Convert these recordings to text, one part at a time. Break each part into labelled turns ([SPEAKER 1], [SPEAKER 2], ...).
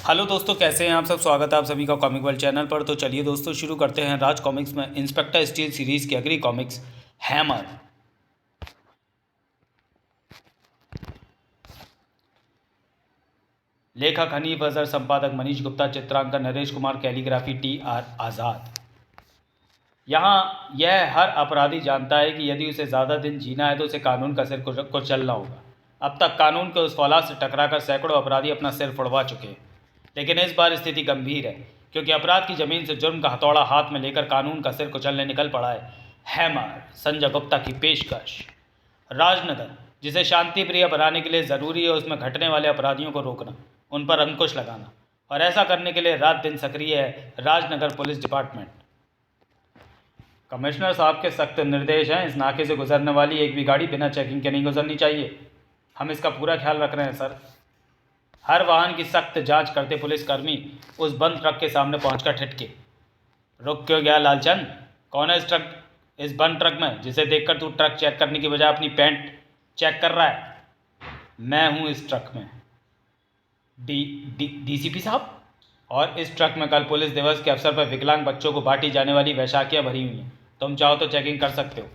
[SPEAKER 1] Hello दोस्तों, कैसे हैं आप सब। स्वागत है आप सभी का कॉमिक वर्ल्ड चैनल पर। तो चलिए दोस्तों शुरू करते हैं राज कॉमिक्स में इंस्पेक्टर स्टील सीरीज़ की अगली कॉमिक्स हैमर। लेखक हनीफ अजहर, संपादक मनीष गुप्ता, चित्रांकन नरेश कुमार, कैलीग्राफी टी.आर. आज़ाद। यहाँ यह हर अपराधी जानता है कि यदि उसे ज़्यादा दिन जीना है तो उसे कानून का सिर कुचलना होगा। अब तक कानून के उस फौलाद से टकराकर सैकड़ों अपराधी अपना सिर फुड़वा चुके हैं, लेकिन इस बार स्थिति गंभीर है, क्योंकि अपराध की जमीन से जुर्म का हथौड़ा हाथ में लेकर कानून का सिर कुचलने निकल पड़ा है हैमर, संजय गुप्ता की पेशकश। राजनगर, जिसे शांति प्रिय बनाने के लिए ज़रूरी है उसमें घटने वाले अपराधियों को रोकना, उन पर अंकुश लगाना, और ऐसा करने के लिए रात दिन सक्रिय है राजनगर पुलिस डिपार्टमेंट। कमिश्नर साहब के सख्त निर्देश हैं, इस नाके से गुजरने वाली एक भी गाड़ी बिना चेकिंग के नहीं गुजरनी चाहिए। हम इसका पूरा ख्याल रख रहे हैं सर। हर वाहन की सख्त जांच करते पुलिसकर्मी उस बंद ट्रक के सामने पहुंचकर ठिठके, रुक क्यों गया लालचंद? कौन है इस बंद ट्रक में, जिसे देखकर तू ट्रक चेक करने की बजाय अपनी पैंट चेक कर रहा है? मैं हूं इस ट्रक में, डीसीपी साहब। और इस ट्रक में कल पुलिस दिवस के अवसर पर विकलांग बच्चों को बांटी जाने वाली वैशाखियाँ भरी हुई हैं। तुम चाहो तो चेकिंग कर सकते हो।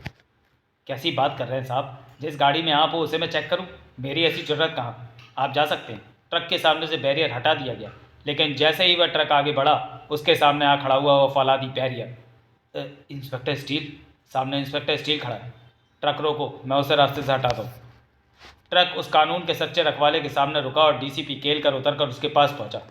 [SPEAKER 1] कैसी बात कर रहे हैं साहब? जिस गाड़ी में आप हो उसे मैं चेक करूं? मेरी ऐसी जरूरत कहाँ। आप जा सकते हैं। ट्रक के सामने से बैरियर हटा दिया गया, लेकिन जैसे ही वह ट्रक आगे बढ़ा उसके सामने आ खड़ा हुआ वह फौलादी बैरियर। इंस्पेक्टर स्टील, सामने इंस्पेक्टर स्टील खड़ा है। ट्रक रोको, मैं उसे रास्ते से हटाता हूँ। ट्रक उस कानून के सच्चे रखवाले के सामने रुका और डीसीपी केल कर उतर कर उसके पास पहुंचा।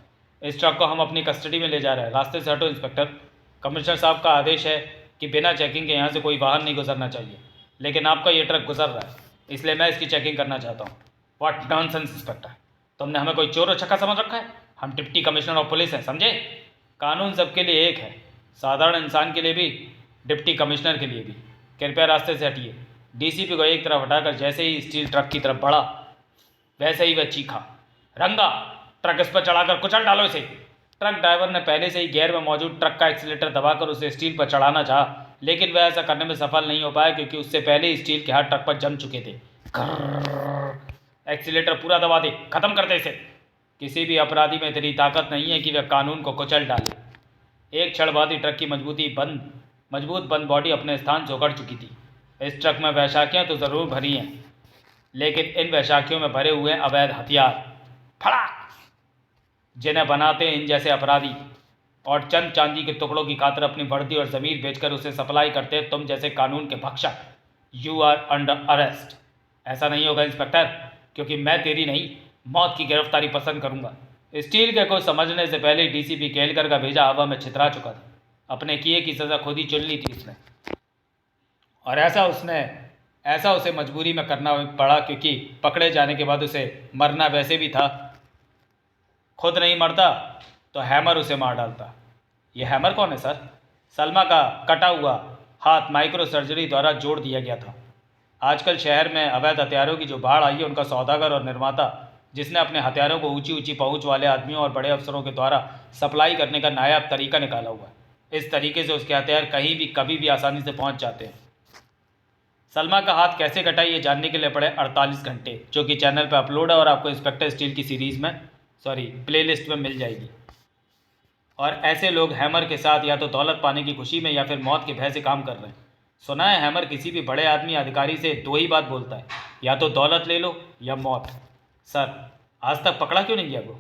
[SPEAKER 1] इस ट्रक को हम अपनी कस्टडी में ले जा रहे हैं, रास्ते से हटो इंस्पेक्टर। कमिश्नर साहब का आदेश है कि बिना चेकिंग के यहाँ से कोई वाहन नहीं गुजरना चाहिए, लेकिन आपका ये ट्रक गुजर रहा है, इसलिए मैं इसकी चेकिंग करना चाहता हूँ। व्हाट नॉनसेंस इंस्पेक्टर, तुमने हमें कोई चोर उचक्का समझ रखा है? हम डिप्टी कमिश्नर ऑफ पुलिस हैं, समझे? कानून सबके लिए एक है, साधारण इंसान के लिए भी, डिप्टी कमिश्नर के लिए भी। कृपया रास्ते से हटिए। डीसीपी को एक तरफ हटाकर जैसे ही स्टील ट्रक की तरफ बढ़ा वैसे ही वह चीखा, रंगा, ट्रक इस पर चढ़ाकर कुचल डालो इसे। ट्रक ड्राइवर ने पहले से ही गियर में मौजूद ट्रक का एक्सीलेटर दबाकर उसे स्टील पर चढ़ाना चाहा, लेकिन वह ऐसा करने में सफल नहीं हो पाया, क्योंकि उससे पहले ही स्टील के हाथ ट्रक पर जम चुके थे। एक्सीलेटर पूरा दबा दे, खत्म कर दे इसे। किसी भी अपराधी में इतनी ताकत नहीं है कि वह कानून को कुचल डाले। एक क्षण बाद ही ट्रक की मजबूत बंद बॉडी अपने स्थान से उखड़ चुकी थी। इस ट्रक में वैशाखियाँ तो ज़रूर भरी हैं, लेकिन इन वैशाखियों में भरे हुए अवैध हथियार, फड़ाक, जिन्हें बनाते हैं इन जैसे अपराधी, और चंद चांदी के टुकड़ों की खातिर अपनी वर्दी और ज़मीर बेचकर उसे सप्लाई करते हैं तुम जैसे कानून के भक्षक। You are under arrest. ऐसा नहीं होगा इंस्पेक्टर, क्योंकि मैं तेरी नहीं, मौत की गिरफ्तारी पसंद करूंगा। स्टील के को समझने से पहले डीसीपी केलकर का भेजा हवा में छितरा चुका था। अपने किए की सज़ा खुद ही चुन ली थी उसने, और ऐसा उसे मजबूरी में करना पड़ा, क्योंकि पकड़े जाने के बाद उसे मरना वैसे भी था। खुद नहीं मरता तो हैमर उसे मार डालता। ये हैमर कौन है सर? सलमा का कटा हुआ हाथ माइक्रो सर्जरी द्वारा जोड़ दिया गया था। आजकल शहर में अवैध हथियारों की जो बाढ़ आई है, उनका सौदागर और निर्माता, जिसने अपने हथियारों को ऊंची ऊंची पहुंच वाले आदमियों और बड़े अफसरों के द्वारा सप्लाई करने का नायाब तरीका निकाला हुआ है। इस तरीके से उसके हथियार कहीं भी कभी भी आसानी से पहुंच जाते हैं। सलमा का हाथ कैसे कटा ये जानने के लिए पड़े 48 घंटे, जो कि चैनल पर अपलोड है और आपको इंस्पेक्टर स्टील की सीरीज़ में प्लेलिस्ट में मिल जाएगी। और ऐसे लोग हैमर के साथ या तो दौलत पाने की खुशी में या फिर मौत के भय से काम कर रहे हैं। सुना है हैमर किसी भी बड़े आदमी अधिकारी से दो ही बात बोलता है, या तो दौलत ले लो या मौत। सर, आज तक पकड़ा क्यों नहीं गया वो?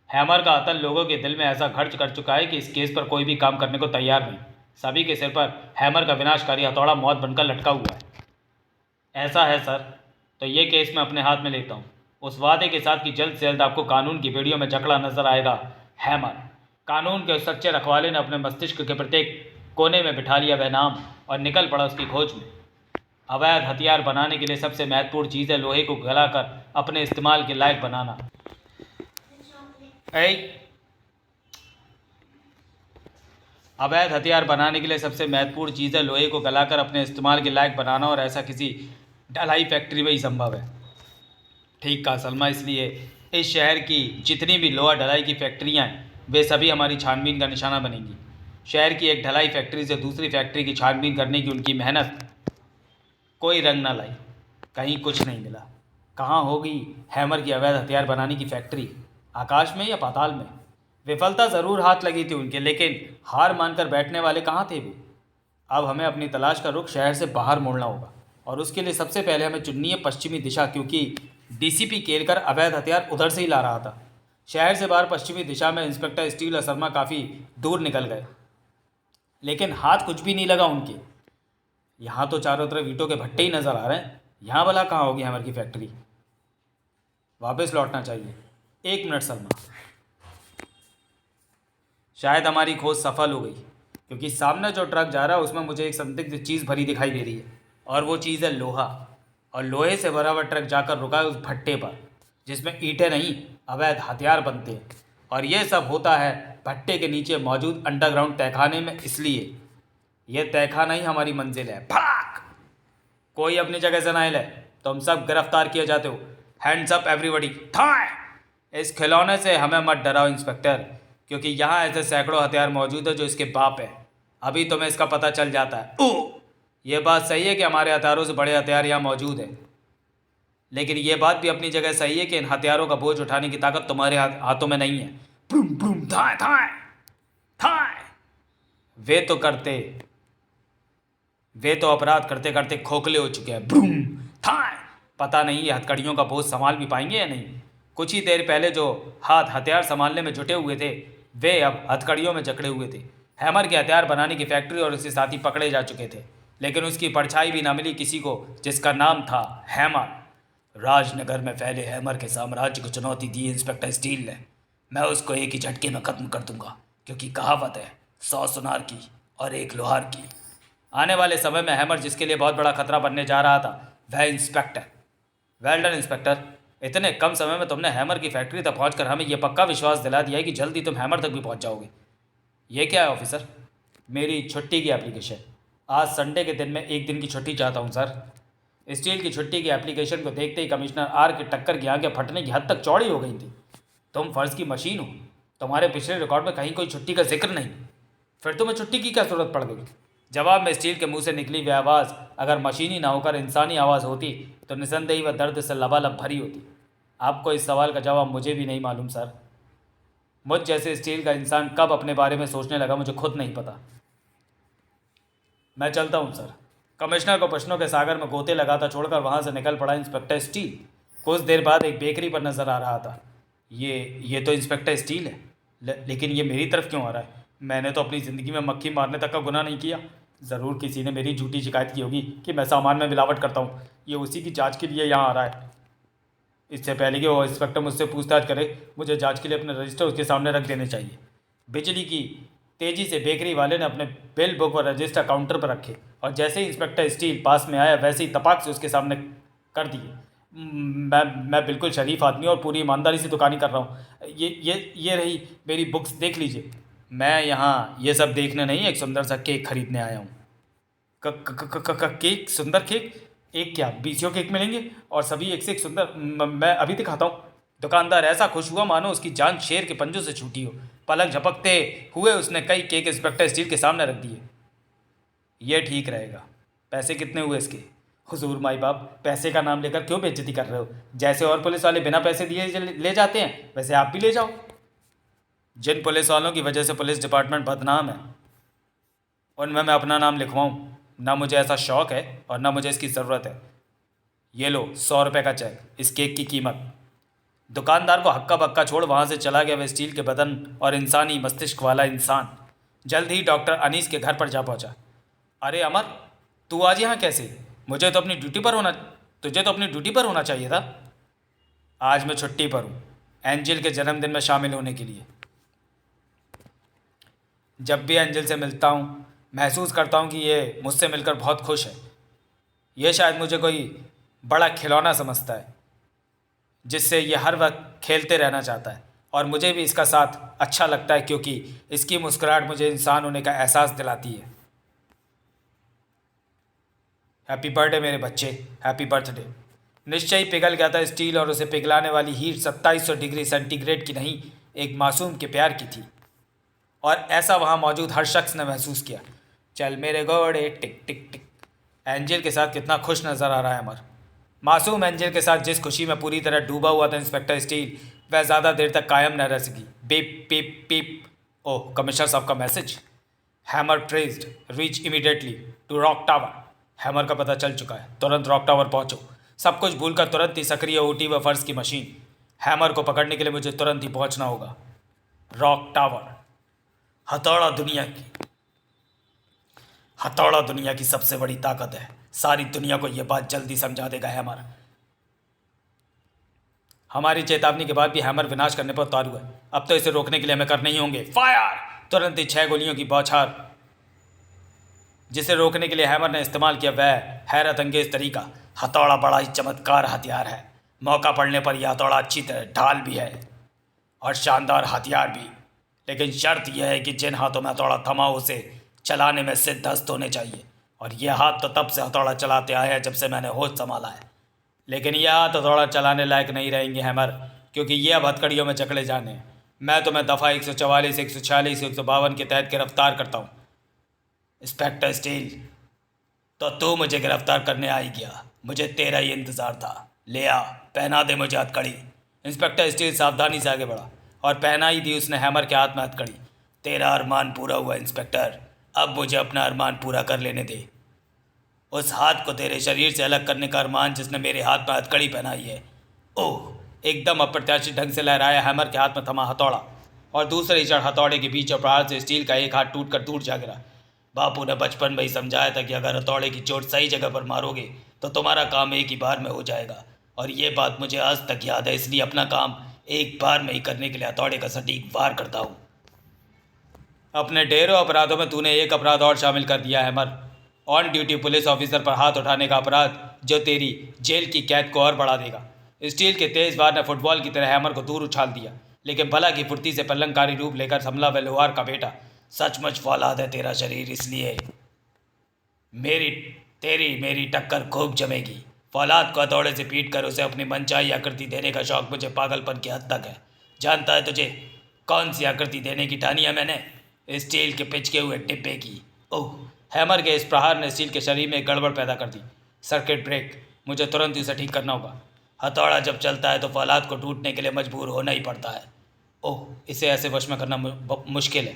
[SPEAKER 1] हैमर का आतंक लोगों के दिल में ऐसा खर्च कर चुका है कि इस केस पर कोई भी काम करने को तैयार नहीं। सभी के सिर पर हैमर का विनाशकारी हथौड़ा मौत बनकर लटका हुआ है। ऐसा है सर, तो ये केस मैं अपने हाथ में लेता हूँ, उस वादे के साथ कि जल्द से जल्द आपको कानून की बेड़ियों में जकड़ा नजर आएगा हैमर। कानून के उस सच्चे रखवाले ने अपने मस्तिष्क के प्रत्येक कोने में बिठा लिया वह नाम और निकल पड़ा उसकी खोज में। अवैध हथियार बनाने के लिए सबसे महत्वपूर्ण चीज़ है लोहे को गलाकर अपने इस्तेमाल के लायक बनाना। अवैध हथियार बनाने के लिए सबसे महत्वपूर्ण चीज़ है लोहे को गलाकर अपने इस्तेमाल के लायक बनाना, और ऐसा किसी ढलाई फैक्ट्री में ही संभव है। ठीक कहा सलमा, इसलिए इस शहर की जितनी भी लोहा ढलाई की फैक्ट्रियाँ हैं वे सभी हमारी छानबीन का निशाना बनेंगी। शहर की एक ढलाई फैक्ट्री से दूसरी फैक्ट्री की छानबीन करने की उनकी मेहनत कोई रंग ना लाई, कहीं कुछ नहीं मिला। कहाँ होगी हैमर की अवैध हथियार बनाने की फैक्ट्री? आकाश में या पाताल में? विफलता ज़रूर हाथ लगी थी उनके, लेकिन हार मानकर बैठने वाले कहाँ थे वे। अब हमें अपनी तलाश का रुख शहर से बाहर मोड़ना होगा, और उसके लिए सबसे पहले हमें चुननी है पश्चिमी दिशा, क्योंकि डीसीपी केलकर अवैध हथियार उधर से ही ला रहा था। शहर से बाहर पश्चिमी दिशा में इंस्पेक्टर स्टील और शर्मा काफ़ी दूर निकल गए, लेकिन हाथ कुछ भी नहीं लगा उनके। यहाँ तो चारों तरफ ईंटों के भट्टे ही नज़र आ रहे हैं, यहाँ भला कहाँ होगी हैमर की फैक्ट्री। वापस लौटना चाहिए। 1 मिनट शर्मा, शायद हमारी खोज सफल हो गई, क्योंकि सामने जो ट्रक जा रहा है उसमें मुझे एक संदिग्ध चीज़ भरी दिखाई दे रही है, और वो चीज़ है लोहा। और लोहे से भरा हुआ ट्रक जाकर रुका है उस भट्टे पर, जिसमें ईंटें नहीं अवैध हथियार बनते हैं। और ये सब होता है भट्टे के नीचे मौजूद अंडरग्राउंड तहखाने में। इसलिए यह तहखाना ही हमारी मंजिल है। भाग! कोई अपनी जगह से ना हिले, तुम सब गिरफ्तार किए जाते हो। Hands up everybody. थाए! इस खिलौने से हमें मत डराओ इंस्पेक्टर, क्योंकि यहाँ ऐसे सैकड़ों हथियार मौजूद है जो इसके बाप है। अभी तुम्हें इसका पता चल जाता है। ओह, ये बात सही है कि हमारे हथियारों से बड़े हथियार यहाँ मौजूद है, लेकिन ये बात भी अपनी जगह सही है कि इन हथियारों का बोझ उठाने की ताकत तुम्हारे हाथों में नहीं है। ब्रूम ब्रूम, थाए थाए थाए। वे तो अपराध करते करते खोखले हो चुके हैं। ब्रूम थाए। पता नहीं ये हथकड़ियों का बोझ संभाल भी पाएंगे या नहीं। कुछ ही देर पहले जो हाथ हथियार संभालने में जुटे हुए थे, वे अब हथकड़ियों में जकड़े हुए थे। हैमर के हथियार बनाने की फैक्ट्री और उसके साथी पकड़े जा चुके थे, लेकिन उसकी परछाई भी ना मिली किसी को जिसका नाम था हैमर। राजनगर में फैले हैमर के साम्राज्य को चुनौती दी इंस्पेक्टर स्टील ने। मैं उसको एक ही झटके में खत्म कर दूंगा, क्योंकि कहावत है 100 सुनार की और 1 लोहार की। आने वाले समय में हैमर जिसके लिए बहुत बड़ा खतरा बनने जा रहा था, वह इंस्पेक्टर। वेल डन इंस्पेक्टर, इतने कम समय में तुमने हैमर की फैक्ट्री तक पहुंचकर हमें यह पक्का विश्वास दिला दिया है कि जल्दी तुम हैमर तक भी पहुंच जाओगे। ये क्या है ऑफिसर? मेरी छुट्टी की एप्लीकेशन। आज संडे के दिन में 1 दिन की छुट्टी चाहता हूं सर। स्टील की छुट्टी की एप्लीकेशन को देखते ही कमिश्नर आर के टक्कर की आंखें फटने की हद तक चौड़ी हो गई थी। तुम फर्ज की मशीन हो, तुम्हारे पिछले रिकॉर्ड में कहीं कोई छुट्टी का जिक्र नहीं, फिर तुम्हें छुट्टी की क्या जरूरत पड़ गई? जवाब में स्टील के मुंह से निकली हुई आवाज़ अगर मशीनी ना होकर इंसानी आवाज़ होती तो निसंदेही वह दर्द से लबालब भरी होती। आपको इस सवाल का जवाब मुझे भी नहीं मालूम सर। मुझ जैसे स्टील का इंसान कब अपने बारे में सोचने लगा मुझे खुद नहीं पता। मैं चलता हूँ सर। कमिश्नर को प्रश्नों के सागर में गोते लगाता छोड़कर वहाँ से निकल पड़ा इंस्पेक्टर स्टील। कुछ देर बाद एक बेकरी पर नजर आ रहा था। ये तो इंस्पेक्टर स्टील है, लेकिन ये मेरी तरफ क्यों आ रहा है? मैंने तो अपनी ज़िंदगी में मक्खी मारने तक का गुनाह नहीं किया। ज़रूर किसी ने मेरी झूठी शिकायत की होगी कि मैं सामान में मिलावट करता हूँ। ये उसी की जांच के लिए यहाँ आ रहा है। इससे पहले कि वो इंस्पेक्टर मुझसे पूछताछ करे, मुझे जांच के लिए अपने रजिस्टर उसके सामने रख देने चाहिए। बिजली की तेज़ी से बेकरी वाले ने अपने बिल बुक और रजिस्टर काउंटर पर रखे, और जैसे ही इंस्पेक्टर स्टील पास में आया वैसे ही तपाक से उसके सामने कर दिए। मैं बिल्कुल शरीफ आदमी और पूरी ईमानदारी से दुकानी कर रहा हूँ। ये रही मेरी बुक्स, देख लीजिए। मैं यहाँ ये सब देखने नहीं, एक सुंदर सा केक खरीदने आया हूँ। केक? सुंदर केक? एक क्या 20 केक मिलेंगे, और सभी एक से एक सुंदर। मैं अभी दिखाता हूँ। दुकानदार ऐसा खुश हुआ मानो उसकी जान शेर के पंजों से छूटी हो। पलक झपकते हुए उसने कई केक इंस्पेक्टर स्टील के सामने रख दिए। ये ठीक रहेगा। पैसे कितने हुए इसके? हुजूर माई बाप, पैसे का नाम लेकर क्यों बेइज्जती कर रहे हो? जैसे और पुलिस वाले बिना पैसे दिए ले जाते हैं, वैसे आप भी ले जाओ। जिन पुलिस वालों की वजह से पुलिस डिपार्टमेंट बदनाम है, उनमें मैं अपना नाम लिखवाऊँ? ना मुझे ऐसा शौक़ है और ना मुझे इसकी ज़रूरत है। ये लो 100 रुपये का चेक, इस केक की कीमत। दुकानदार को हक्का बक्का छोड़ वहाँ से चला गया वह स्टील के बदन और इंसानी मस्तिष्क वाला इंसान। जल्द ही डॉक्टर अनीस के घर पर जा पहुँचा। अरे अमर, तू आज यहाँ कैसे? तुझे तो अपनी ड्यूटी पर होना चाहिए था। आज मैं छुट्टी पर हूँ, एंजिल के जन्मदिन में शामिल होने के लिए। जब भी एंजिल से मिलता हूँ महसूस करता हूँ कि ये मुझसे मिलकर बहुत खुश है। ये शायद मुझे कोई बड़ा खिलौना समझता है जिससे ये हर वक्त खेलते रहना चाहता है, और मुझे भी इसका साथ अच्छा लगता है क्योंकि इसकी मुस्कुराहट मुझे इंसान होने का एहसास दिलाती है। हैप्पी बर्थडे मेरे बच्चे, हैप्पी बर्थडे। निश्चय ही पिघल गया था स्टील, और उसे पिघलाने वाली हीट 2700 डिग्री सेंटीग्रेड की नहीं, एक मासूम के प्यार की थी, और ऐसा वहाँ मौजूद हर शख्स ने महसूस किया। चल मेरे घोड़े टिक टिक टिक। एंजिल के साथ कितना खुश नज़र आ रहा है अमर। मासूम एंजिल के साथ जिस खुशी में पूरी तरह डूबा हुआ था इंस्पेक्टर स्टील, वह ज़्यादा देर तक कायम न रह सकी। बीप पीप पीप। ओह, कमिश्नर साहब का message. Hammer traced, reach immediately to Rock Tower. Hammer का पता चल चुका है, तुरंत रॉक टावर पहुंचो। सब कुछ भूलकर तुरंत ही सक्रिय ओटी व फर्श की मशीन। हैमर को पकड़ने के लिए मुझे तुरंत ही पहुंचना होगा। Rock tower. हथौड़ा दुनिया की सबसे बड़ी ताकत है। सारी दुनिया को यह बात जल्दी समझा देगा हैमर। हमारी चेतावनी के बाद भी हैमर विनाश करने पर उतारू है। अब तो इसे रोकने के लिए हमें करने ही होंगे फायर। तुरंत ही 6 गोलियों की बौछार जिसे रोकने के लिए हैमर ने इस्तेमाल किया वह हैरत अंगेज तरीका। हथौड़ा बड़ा ही चमत्कार हथियार है। मौका पड़ने पर यह हथौड़ा अच्छी तरह ढाल भी है और शानदार हथियार भी। लेकिन शर्त यह है कि जिन हाथों में हथौड़ा थमा उसे चलाने में सिद्धहस्त होने चाहिए। और यह हाथ तो तब से हथौड़ा चलाते आए हैं जब से मैंने होश संभाला है। लेकिन यह हाथ हथौड़ा चलाने लायक नहीं रहेंगे हैमर, क्योंकि ये अब हथकड़ियों में जकड़े जाने हैं। मैं तुम्हें दफ़ा 144, 146, 152 के तहत गिरफ्तार करता हूँ। इंस्पेक्टर स्टील, तो तू मुझे गिरफ्तार करने आ ही गया। मुझे तेरा ही इंतज़ार था। ले आ, पहना दे मुझे हथकड़ी। इंस्पेक्टर स्टील सावधानी से आगे बढ़ा और पहना ही दी उसने हैमर के हाथ में हथकड़ी। तेरा अरमान पूरा हुआ इंस्पेक्टर, अब मुझे अपना अरमान पूरा कर लेने दे। उस हाथ को तेरे शरीर से अलग करने का अरमान जिसने मेरे हाथ में हथकड़ी पहनाई है। ओह, एकदम अप्रत्याशित ढंग से लहराया हैमर के हाथ में थमा हथौड़ा और दूसरे ही हथौड़े के बीच और प्रहार से स्टील का एक हाथ टूटकर दूर जा गिरा। बापू ने बचपन में ही समझाया था कि अगर हथौड़े की चोट सही जगह पर मारोगे तो तुम्हारा काम एक ही बार में हो जाएगा। और ये बात मुझे आज तक याद है, इसलिए अपना काम एक बार में ही करने के लिए हथौड़े का सटीक वार करता हूँ। अपने ढेरों अपराधों में तूने एक अपराध और शामिल कर दिया hammer. On duty police officer पर हाथ उठाने का अपराध, जो तेरी जेल की कैद को और बढ़ा देगा। स्टील के तेज वार ने फुटबॉल की तरह हैमर को दूर उछाल दिया, लेकिन भला की फुर्ती से पल्लंकारी रूप लेकर संभला व लोहार का बेटा। सचमुच फौलाद है तेरा शरीर, इसलिए मेरी टक्कर खूब जमेगी। फौलाद को हथौड़े से पीट कर उसे अपनी मनचाही आकृति देने का शौक मुझे पागलपन की हद तक है। जानता है तुझे कौन सी आकृति देने की ठानी है मैंने? स्टील के पिचके हुए डिब्बे की। ओह, हैमर के इस प्रहार ने स्टील के शरीर में एक गड़बड़ पैदा कर दी। सर्किट ब्रेक, मुझे तुरंत ही उसे ठीक करना होगा। हथौड़ा जब चलता है तो फौलाद को टूटने के लिए मजबूर होना ही पड़ता है। ओह, इसे ऐसे वश में करना मुश्किल है।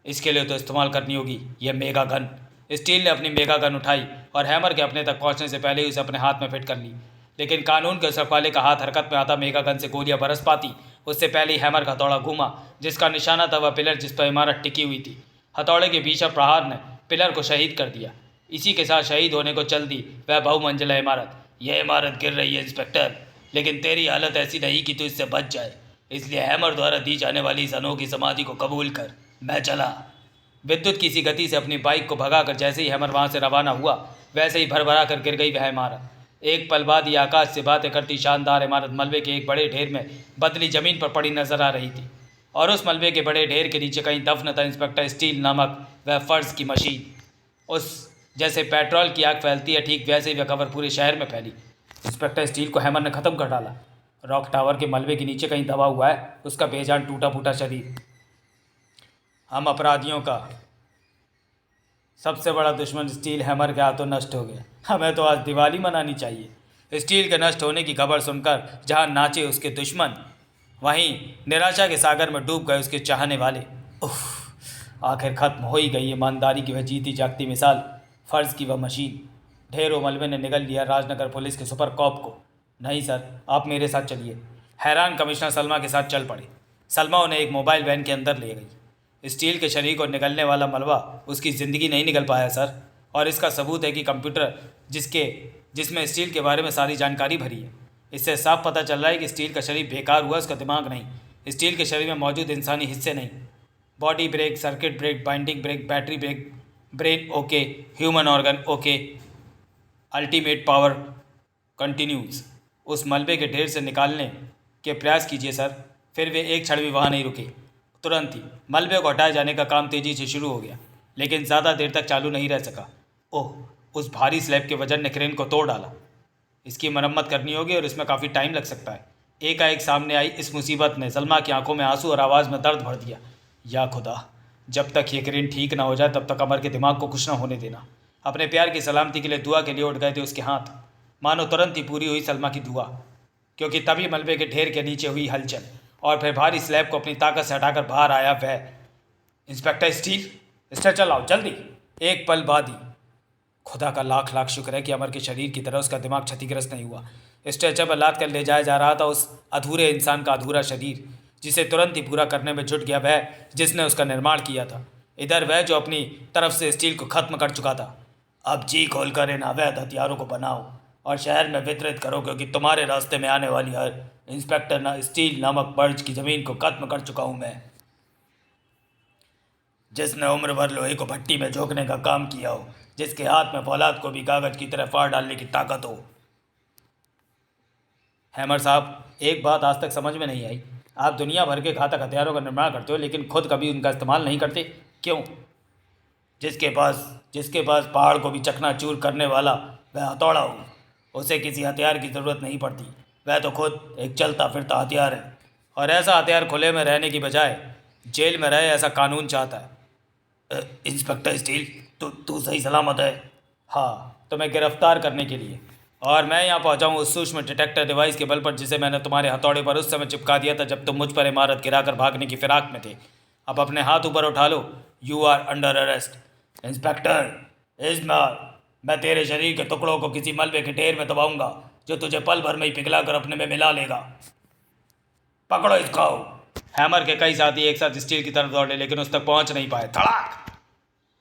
[SPEAKER 1] इसके लिए तो इस्तेमाल करनी होगी यह मेगा गन। स्टील ने अपनी मेगा गन उठाई और हैमर के अपने तक पहुंचने से पहले ही उसे अपने हाथ में फिट कर ली। लेकिन कानून के उस रखवाले का हाथ हरकत में आता मेगा गन से गोलियां बरस पाती उससे पहले ही हैमर का हथौड़ा घूमा, जिसका निशाना था वह पिलर जिस पर इमारत टिकी हुई थी। हथौड़े के भीषण प्रहार ने पिलर को शहीद कर दिया। इसी के साथ शहीद होने को चल दी वह बहुमंजिला इमारत। यह इमारत गिर रही है इंस्पेक्टर, लेकिन तेरी हालत ऐसी नहीं कि तू इससे बच जाए। इसलिए हैमर द्वारा दी जाने वाली इस अनोखी समाधि को कबूल कर। मैं चला। विद्युत की सी गति से अपनी बाइक को भगाकर जैसे ही हैमर वहां से रवाना हुआ, वैसे ही भरभरा कर गिर गई वह इमारत। एक पल बाद ही आकाश से बातें करती शानदार इमारत मलबे के एक बड़े ढेर में बदली जमीन पर पड़ी नजर आ रही थी। और उस मलबे के बड़े ढेर के नीचे कहीं दफन था इंस्पेक्टर स्टील नामक वह फर्ज की मशीन। उस जैसे पेट्रोल की आग फैलती है, ठीक वैसे ही वह खबर पूरे शहर में फैली। इंस्पेक्टर स्टील को हैमर ने ख़त्म कर डाला। रॉक टावर के मलबे के नीचे कहीं दबा हुआ है उसका बेजान टूटा फूटा शरीर। हम अपराधियों का सबसे बड़ा दुश्मन स्टील हैमर के हाथों नष्ट हो गया। हमें तो आज दिवाली मनानी चाहिए। स्टील के नष्ट होने की खबर सुनकर जहां नाचे उसके दुश्मन, वहीं निराशा के सागर में डूब गए उसके चाहने वाले। उफ, आखिर खत्म हो ही गई ईमानदारी की वह जीती जागती मिसाल, फ़र्ज की वह मशीन। ढेरों मलबे ने निगल लिया राजनगर पुलिस के सुपर कॉप को। नहीं सर, आप मेरे साथ चलिए। हैरान कमिश्नर सलमा के साथ चल पड़े। सलमा उन्हें एक मोबाइल वैन के अंदर ले गई। स्टील के शरीर को निगलने वाला मलबा उसकी ज़िंदगी नहीं निकल पाया सर, और इसका सबूत है कि कंप्यूटर जिसमें स्टील के बारे में सारी जानकारी भरी है। इससे साफ पता चल रहा है कि स्टील का शरीर बेकार हुआ, उसका दिमाग नहीं। स्टील के शरीर में मौजूद इंसानी हिस्से नहीं। Body break, circuit break, binding break, battery break, brain okay, human organ okay, ultimate power continues. उस मलबे के ढेर से निकालने के प्रयास कीजिए सर। फिर वे एक क्षण भी वहाँ नहीं रुके। तुरंत ही मलबे को हटाए जाने का काम तेज़ी से शुरू हो गया, लेकिन ज़्यादा देर तक चालू नहीं रह सका। ओह, उस भारी स्लैब के वजन ने क्रेन को तोड़ डाला। इसकी मरम्मत करनी होगी और इसमें काफ़ी टाइम लग सकता है। एकाएक सामने आई इस मुसीबत ने सलमा की आंखों में आंसू और आवाज़ में दर्द भर दिया। या खुदा, जब तक ये क्रेन ठीक ना हो जाए तब तक अमर के दिमाग को कुछ ना होने देना। अपने प्यार की सलामती के लिए दुआ के लिए उठ गए थे उसके हाथ। मानो तुरंत ही पूरी हुई सलमा की दुआ, क्योंकि तभी मलबे के ढेर के नीचे हुई हलचल और फिर भारी स्लैब को अपनी ताकत से हटाकर बाहर आया वह। इंस्पेक्टर स्टील, स्ट्रेचर लाओ जल्दी। एक पल बाद ही खुदा का लाख लाख शुक्र है कि अमर के शरीर की तरह उसका दिमाग क्षतिग्रस्त नहीं हुआ। स्ट्रेचर पर लाद कर ले जाया जा रहा था उस अधूरे इंसान का अधूरा शरीर, जिसे तुरंत ही पूरा करने में जुट गया वह जिसने उसका निर्माण किया था। इधर वह जो अपनी तरफ से स्टील को खत्म कर चुका था। अब जी खोलकर इन अवैध हथियारों को बनाओ और शहर में वितरित करो, क्योंकि तुम्हारे रास्ते में आने वाली हर इंस्पेक्टर स्टील नामक बर्ज की ज़मीन को खत्म कर चुका हूँ मैं, जिसने उम्र भर लोहे को भट्टी में झोंकने का काम किया हो, जिसके हाथ में फौलाद को भी कागज की तरह फाड़ डालने की ताकत हो। हैमर साहब, एक बात आज तक समझ में नहीं आई, आप दुनिया भर के घातक हथियारों का निर्माण करते हो लेकिन खुद कभी उनका इस्तेमाल नहीं करते, क्यों? जिसके पास पहाड़ को भी चकनाचूर करने वाला वह हथौड़ा हो, उसे किसी हथियार की ज़रूरत नहीं पड़ती। वह तो खुद एक चलता फिरता हथियार है, और ऐसा हथियार खुले में रहने की बजाय जेल में रहे, ऐसा कानून चाहता है। इंस्पेक्टर स्टील, तू सही सलामत है? हाँ, तुम्हें गिरफ्तार करने के लिए, और मैं यहाँ पहुँचा हूँ उस सूक्ष्म डिटेक्टर डिवाइस के बल पर जिसे मैंने तुम्हारे हथौड़े पर उस समय चिपका दिया था जब तुम मुझ पर इमारत गिराकर भागने की फिराक में थे। अब अपने हाथ ऊपर उठा लो, you are under arrest. Inspector, इस बार मैं तेरे शरीर के टुकड़ों को किसी मलबे के ढेर में दबाऊंगा जो तुझे पल भर में ही पिघला कर अपने में मिला लेगा। पकड़ो इसको। हैमर के कई साथी एक साथ स्टील की तरफ दौड़े लेकिन उस तक पहुंच नहीं पाए। धड़ाक!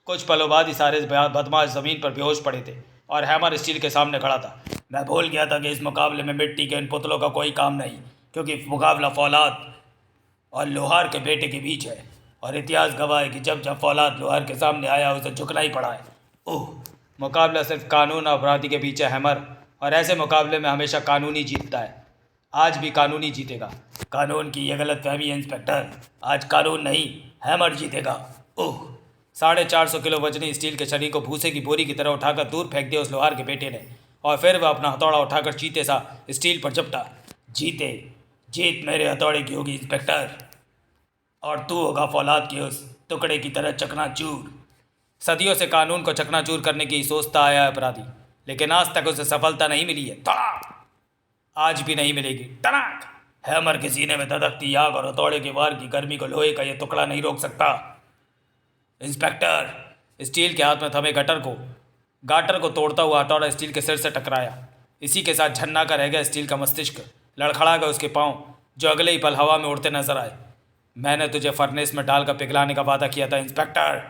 [SPEAKER 1] कुछ पलों बाद ही सारे बदमाश जमीन पर बेहोश पड़े थे और हैमर स्टील के सामने खड़ा था। मैं भूल गया था कि इस मुकाबले में मिट्टी के इन पुतलों का कोई काम नहीं, क्योंकि मुकाबला फौलाद और लोहार के बेटे के बीच है, और इतिहास गवाह है कि जब जब फौलाद लोहार के सामने आया उसे झुकना ही पड़ा है। ओह, मुकाबला सिर्फ कानून और अपराधी के बीच है हैमर, और ऐसे मुकाबले में हमेशा कानून ही जीतता है। आज भी कानून ही जीतेगा। कानून की यह गलतफहमी है इंस्पेक्टर, आज कानून नहीं हैमर जीतेगा। ओह! 450 किलो वजनी स्टील के शरीर को भूसे की बोरी की तरह उठाकर दूर फेंक दिया उस लोहार के बेटे ने, और फिर वह अपना हथौड़ा उठाकर चीते सा स्टील पर झपटा। जीत मेरे हथौड़े की होगी इंस्पेक्टर, और तू होगा फौलाद के उस टुकड़े की तरह चकनाचूर। सदियों से कानून को चकनाचूर करने की सोचता आया अपराधी, लेकिन आज तक उसे सफलता नहीं मिली है। आज भी नहीं मिलेगी। तड़ाक! हैमर के सीने में धधकती आग और हथौड़े के वार की गर्मी को लोहे का यह टुकड़ा नहीं रोक सकता। इंस्पेक्टर, स्टील के हाथ में थमे गाटर को तोड़ता हुआ हथौड़ा स्टील के सिर से टकराया। इसी के साथ झन्ना का रह गया स्टील का मस्तिष्क, लड़खड़ा गए उसके पांव, जो अगले ही पल हवा में उड़ते नजर आए। मैंने तुझे फर्नेस में डालकर पिघलाने का वादा किया था इंस्पेक्टर,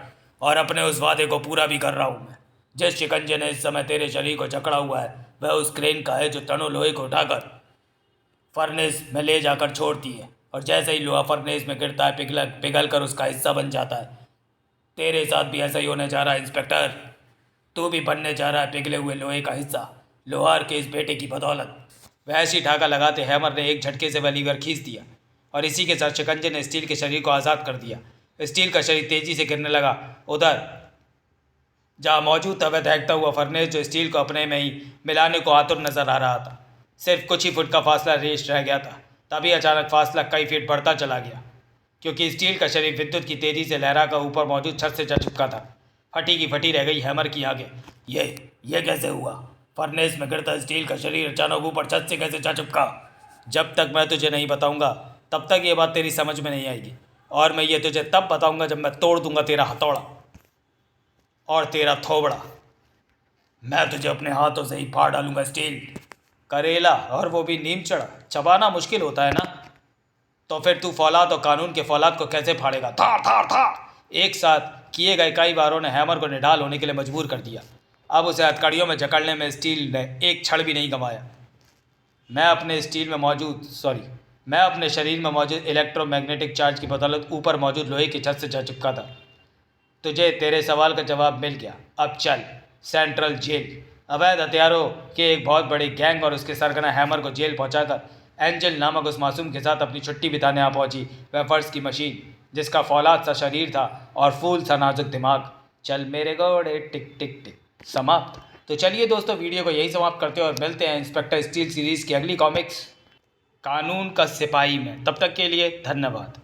[SPEAKER 1] और अपने उस वादे को पूरा भी कर रहा हूँ मैं। जिस शिकंजे ने इस समय तेरे शरीर को जकड़ा हुआ है वह उस क्रेन का है जो टनों लोहे को उठाकर फर्नेस में ले जाकर छोड़ती है, और जैसे ही लोहा फर्नेस में गिरता है पिघल कर उसका हिस्सा बन जाता है। तेरे साथ भी ऐसा ही होने जा रहा है इंस्पेक्टर, तू भी बनने जा रहा है पिघले हुए लोहे का हिस्सा, लोहार के इस बेटे की बदौलत। वैसी ढाका लगाते हैमर ने एक झटके से वह लीवर खींच दिया, और इसी के साथ शिकंजे ने स्टील के शरीर को आज़ाद कर दिया। स्टील का शरीर तेजी से गिरने लगा। उधर जहाँ मौजूद था वह दहकता हुआ फर्नेस जो स्टील को अपने में ही मिलाने को आतुर नजर आ रहा था। सिर्फ कुछ ही फुट का फासला रेश रह गया था, तभी अचानक फासला कई फीट बढ़ता चला गया, क्योंकि स्टील का शरीर विद्युत की तेजी से लहरा कर ऊपर मौजूद छत से जा चिपका था। फटी की फटी रह गई हैमर की आगे। ये कैसे हुआ? फर्नेस में गिरता स्टील का शरीर अचानक ऊपर छत से कैसे जा चिपका? जब तक मैं तुझे नहीं बताऊंगा तब तक ये बात तेरी समझ में नहीं आएगी, और मैं ये तुझे तब बताऊंगा जब मैं तोड़ दूंगा तेरा हथौड़ा और तेरा थोबड़ा। मैं तुझे अपने हाथों से ही फाड़ डालूंगा स्टील। करेला, और वो भी नीम चढ़ा, चबाना मुश्किल होता है ना? तो फिर तू फौलाद और कानून के फौलाद को कैसे फाड़ेगा? था था था। एक साथ किए गए कई वारों ने हैमर को निढाल होने के लिए मजबूर कर दिया। अब उसे हथकड़ियों में जकड़ने में स्टील ने एक क्षण भी नहीं गंवाया। मैं अपने शरीर में मौजूद इलेक्ट्रोमैग्नेटिक चार्ज की बदौलत ऊपर मौजूद लोहे की छत से जा चिपका था। तुझे तेरे सवाल का जवाब मिल गया। अब चल सेंट्रल जेल। अवैध हथियारों के एक बहुत बड़े गैंग और उसके सरगना हैमर को जेल पहुंचाकर एंजल नामक उस मासूम के साथ अपनी छुट्टी बिताने आ पहुंची वह फर्श की मशीन, जिसका फौलाद सा शरीर था और फूल सा नाजुक दिमाग। चल मेरे घोड़े टिक टिक टिक। समाप्त। तो चलिए दोस्तों, वीडियो को यही समाप्त करते हैं और मिलते हैं इंस्पेक्टर स्टील सीरीज़ की अगली कॉमिक्स कानून का सिपाही में। तब तक के लिए धन्यवाद।